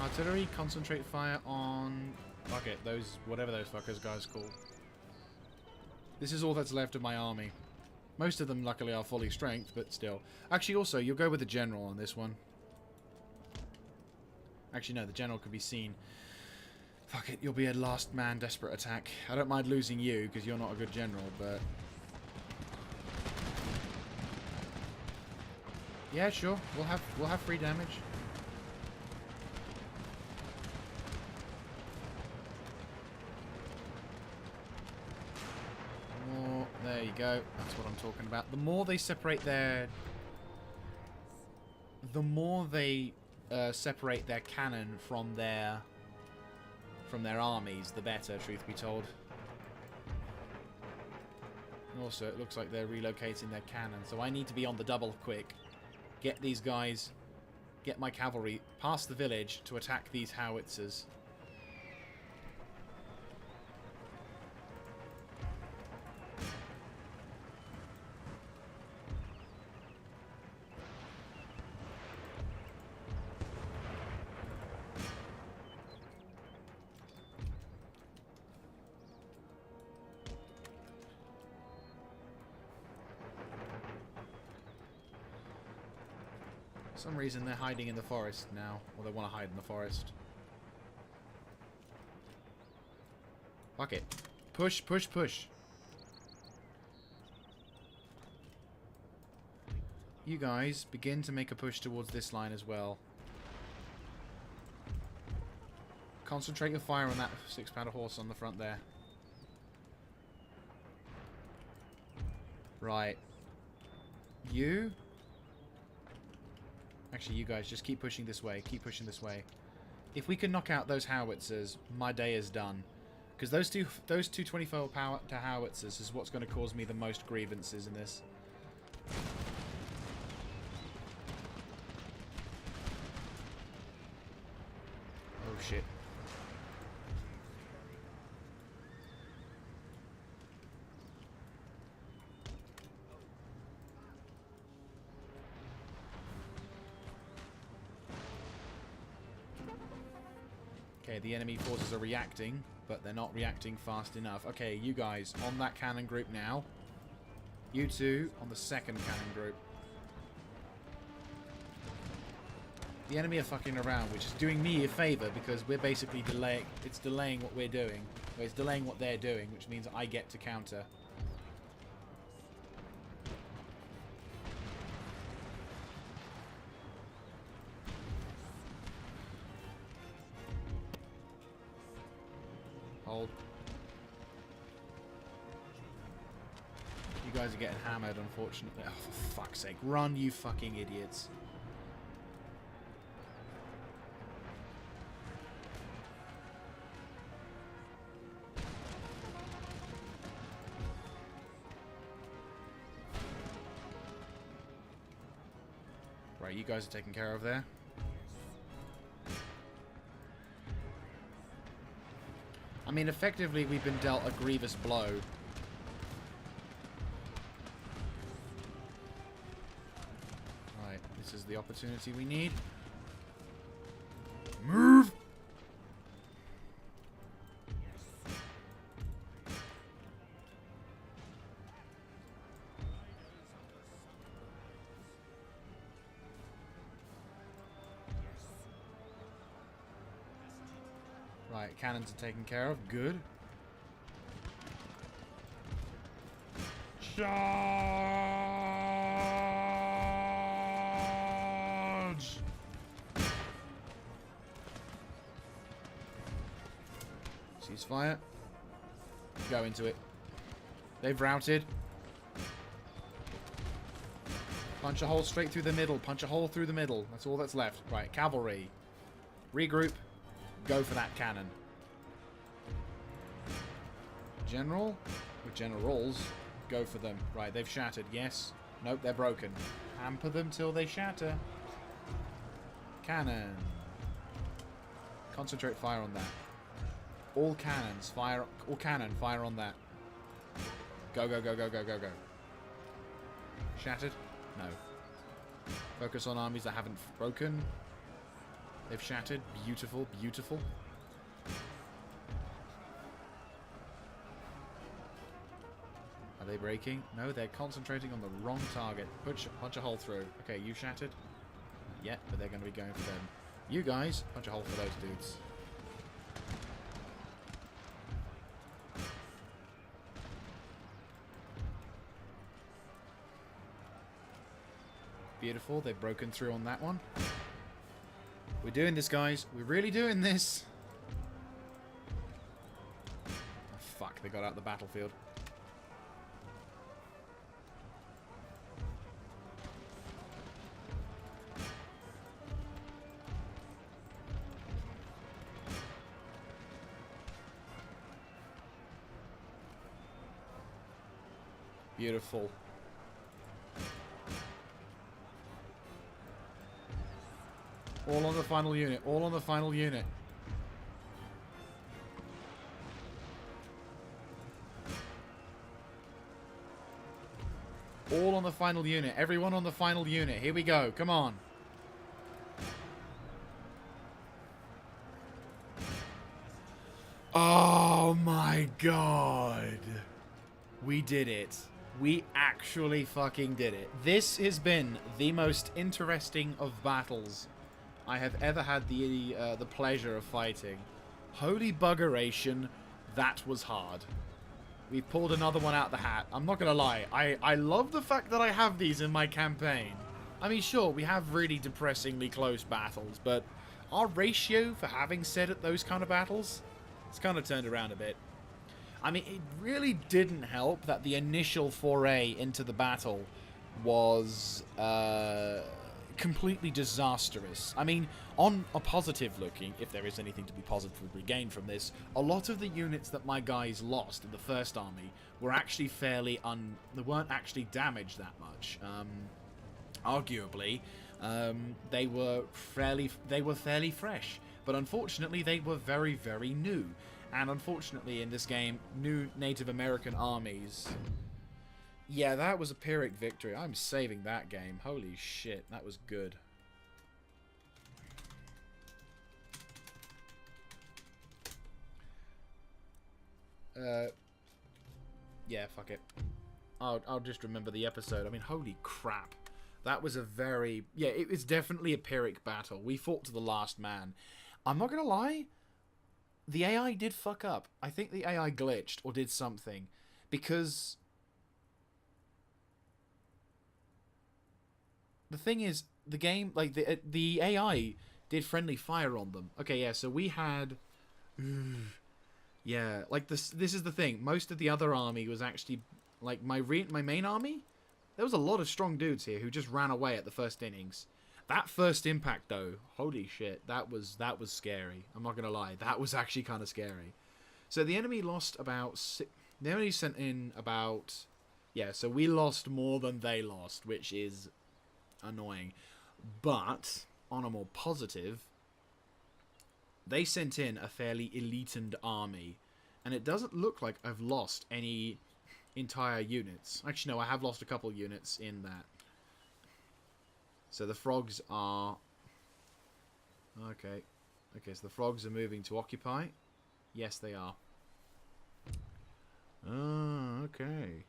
Artillery, concentrate fire on... Fuck it, those... whatever those fuckers guys called. This is all that's left of my army. Most of them, luckily, are fully strength, but still. Actually, also, you'll go with the general on this one. Actually, no, the general could be seen. Fuck it, you'll be a last man desperate attack. I don't mind losing you, because you're not a good general, but... Yeah, sure. We'll have free damage. More, there you go. That's what I'm talking about. The more they separate their... The more they separate their cannon from their armies, the better, truth be told. Also, it looks like they're relocating their cannon, so I need to be on the double quick. Get these guys, get my cavalry past the village to attack these howitzers. For some reason they're hiding in the forest now, or they want to hide in the forest. Fuck it. Push, push, push. You guys begin to make a push towards this line as well. Concentrate your fire on that 6-pounder horse on the front there. Right. You? Actually, you guys, just keep pushing this way. Keep pushing this way. If we can knock out those howitzers, my day is done. Because those two 24 power to howitzers is what's going to cause me the most grievances in this. Oh, shit. Okay, the enemy forces are reacting, but they're not reacting fast enough. Okay, you guys on that cannon group now. You two on the second cannon group. The enemy are fucking around, which is doing me a favor because we're basically delaying. It's delaying what we're doing. Well, it's delaying what they're doing, which means I get to counter. Hold. You guys are getting hammered, unfortunately. Oh, for fuck's sake. Run, you fucking idiots. Right, you guys are taken care of there. I mean, effectively, we've been dealt a grievous blow. Right, this is the opportunity we need. Move! Right, cannons are taken care of. Good. Charge! Ceasefire. Go into it. They've routed. Punch a hole straight through the middle. Punch a hole through the middle. That's all that's left. Right, cavalry. Regroup. Go for that cannon. General? Or generals. Go for them. Right, they've shattered. Yes. Nope, they're broken. Hamper them till they shatter. Cannon. Concentrate fire on that. All cannons fire. All cannon fire on that. Go, go, go, go, go, go, go. Shattered? No. Focus on armies that haven't broken. They've shattered. Beautiful, beautiful. Are they breaking? No, they're concentrating on the wrong target. Punch a hole through. Okay, you shattered? Not yet, but they're going to be going for them. You guys, punch a hole for those dudes. Beautiful, they've broken through on that one. We're doing this, guys. We're really doing this. Oh, fuck, they got out the battlefield. Beautiful. All on the final unit. All on the final unit. All on the final unit. Everyone on the final unit. Here we go. Come on. Oh my god. We did it. We actually fucking did it. This has been the most interesting of battles I have ever had the pleasure of fighting. Holy buggeration, that was hard. We've pulled another one out the hat. I'm not gonna lie, I love the fact that I have these in my campaign. I mean, sure, we have really depressingly close battles, but our ratio for having said at those kind of battles, it's kind of turned around a bit. I mean, it really didn't help that the initial foray into the battle was completely disastrous. I mean, on a positive looking, if there is anything to be positively gained from this, a lot of the units that my guys lost in the first army were actually fairly they weren't actually damaged that much. Arguably, they were fairly fresh, but unfortunately they were very, very new. And unfortunately in this game, new Native American armies. Yeah, that was a Pyrrhic victory. I'm saving that game. Holy shit, that was good. Yeah, fuck it. I'll just remember the episode. I mean, holy crap. That was a very... Yeah, it was definitely a Pyrrhic battle. We fought to the last man. I'm not gonna lie, the AI did fuck up. I think the AI glitched or did something. Because... the thing is, the game, like, the AI did friendly fire on them. Okay, yeah, so we had... yeah, like, this is the thing. Most of the other army was actually... like, my main army? There was a lot of strong dudes here who just ran away at the first innings. That first impact, though, holy shit, that was scary. I'm not gonna lie, that was actually kind of scary. So the enemy lost about... they only sent in about... yeah, so we lost more than they lost, which is annoying. But, on a more positive, they sent in a fairly elitened army. And it doesn't look like I've lost any entire units. Actually, no, I have lost a couple units in that. So the frogs are... okay. Okay, so the frogs are moving to occupy. Yes, they are. Oh, okay.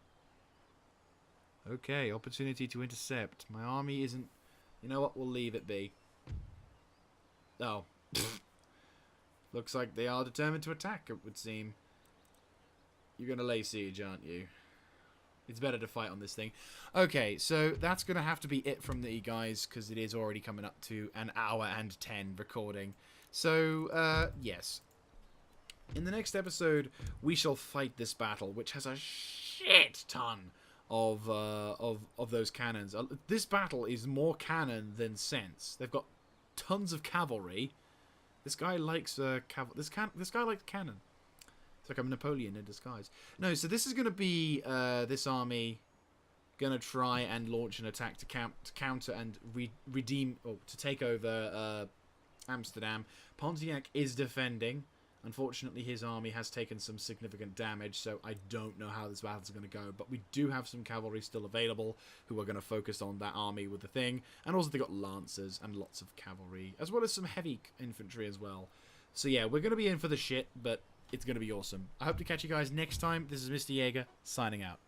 Okay, opportunity to intercept. My army isn't... you know what? We'll leave it be. Oh. Looks like they are determined to attack, it would seem. You're going to lay siege, aren't you? It's better to fight on this thing. Okay, so that's going to have to be it from the guys, because it is already coming up to an hour and 10 recording. So, yes. In the next episode, we shall fight this battle, which has a shit ton of those cannons. This battle is more cannon than sense. They've got tons of cavalry. This guy likes this guy likes cannon. like I'm Napoleon in disguise. No, so this is going to be this army going to try and launch an attack to counter and redeem, or to take over Amsterdam. Pontiac is defending. Unfortunately, his army has taken some significant damage, so I don't know how this battle's going to go. But we do have some cavalry still available who are going to focus on that army with the thing. And also they got lancers and lots of cavalry, as well as some heavy infantry as well. So yeah, we're going to be in for the shit, but it's going to be awesome. I hope to catch you guys next time. This is Mr. Jaeger, signing out.